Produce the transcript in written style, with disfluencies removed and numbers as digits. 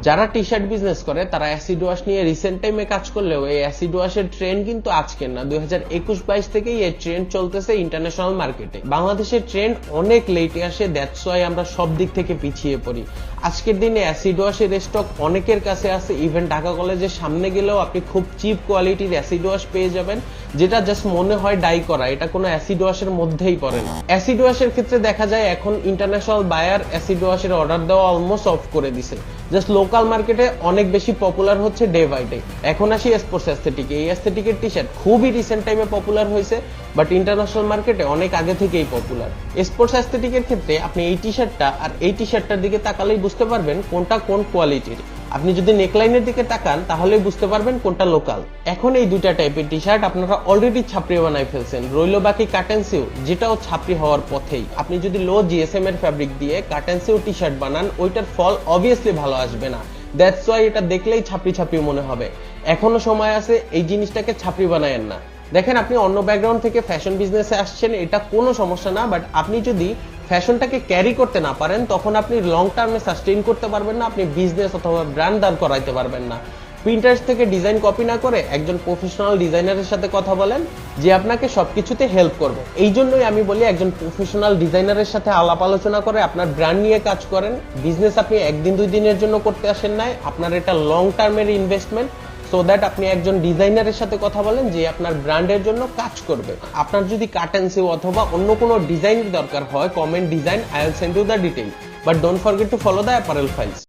যারা T shirt business করে তারা অ্যাসিড ওয়াশ নিয়ে রিসেন্ট টাইমে কাজ করলেও এই অ্যাসিড ওয়াশের ট্রেন্ড কিন্তু আজকের না, 2021-22 থেকেই এই ট্রেন্ড চলতেছে ইন্টারন্যাশনাল মার্কেটে। বাংলাদেশের ট্রেন্ড অনেক লেটে আসে, দ্যাটস ওয়াই আমরা সব দিক থেকে পিছিয়ে পড়ি। আজকের দিনে অ্যাসিড ওয়াশের স্টক অনেকের কাছে আছে, ইভেন ঢাকা কলেজের সামনে গেলেও আপনি খুব চিপ কোয়ালিটির অ্যাসিড ওয়াশ পেয়ে যাবেন, যেটা জাস্ট মনে হয় ডাই করা, এটা কোনো অ্যাসিড ওয়াশের মধ্যেই পড়ে না। অ্যাসিড ওয়াশের ক্ষেত্রে দেখা যায় এখন ইন্টারন্যাশনাল বায়ার অ্যাসিড ওয়াশের অর্ডার দেওয়া অলমোস্ট অফ করে দিছে, জাস্ট লোকাল মার্কেটে অনেক বেশি পপুলার হচ্ছে ডে বাই ডে। এখন আসি স্পোর্টস অ্যাস্থেটিকে। এই অ্যাস্থেটিকের টি শার্ট খুবই রিসেন্ট টাইমে পপুলার হয়েছে, বাট ইন্টারন্যাশনাল মার্কেটে অনেক আগে থেকেই পপুলার। স্পোর্টস অ্যাস্থেটিকের ক্ষেত্রে আপনি এই টি শার্টটা আর এই টি শার্টটার দিকে তাকালেই বুঝতে পারবেন কোনটা কোন কোয়ালিটির। আপনি যদি নেকলাইনের দিকে তাকান তাহলেই বুঝতে পারবেন কোনটা লোকাল। এখন এই দুইটা টাইপের টি শার্ট আপনারা অলরেডি ছাপড়ি বানাই ফেলছেন, রইল বাকি কাটেন সিউ, যেটাও ছাপড়ি হওয়ার পথেই। আপনি যদি লো জিএসএম এর ফ্যাব্রিক দিয়ে কাটেন সিউ টি শার্ট বানান, ওইটার ফল অবভিয়াসলি ভালো আসবে না। দ্যাটস ওয়াই এটা দেখলেই ছাপড়ি ছাপড়ি মনে হবে। এখনো সময় আছে, এই জিনিসটাকে ছাপড়ি বানায়েন না। দেখেন, আপনি অন্য ব্যাকগ্রাউন্ড থেকে ফ্যাশন বিজনেসে আসছেন, এটা কোনো সমস্যা না, বাট আপনি যদি ফ্যাশনটাকে ক্যারি করতে না পারেন তখন আপনি লং টার্মে সাস্টেইন করতে পারবেন না, আপনি বিজনেস অথবা ব্র্যান্ড দাঁড় করাইতে পারবেন না। প্রিন্টার্স থেকে ডিজাইন কপি না করে একজন প্রফেশনাল ডিজাইনারের সাথে কথা বলেন, যে আপনাকে সবকিছুতে হেল্প করবে। এই জন্যই আমি বলি একজন প্রফেশনাল ডিজাইনারের সাথে আলাপ আলোচনা করে আপনার ব্র্যান্ড নিয়ে কাজ করেন। বিজনেস আপনি একদিন দুই দিনের জন্য করতে আসেন নাই, আপনার এটা লং টার্মের ইনভেস্টমেন্ট। সো দ্যাট আপনি একজন ডিজাইনারের সাথে কথা বলেন যে আপনার ব্র্যান্ডের জন্য কাজ করবে। আপনার যদি কাটেন সিউ অথবা অন্য কোনো ডিজাইনের দরকার হয়, comment design, I will send you the detail, but don't forget to follow the apparel files.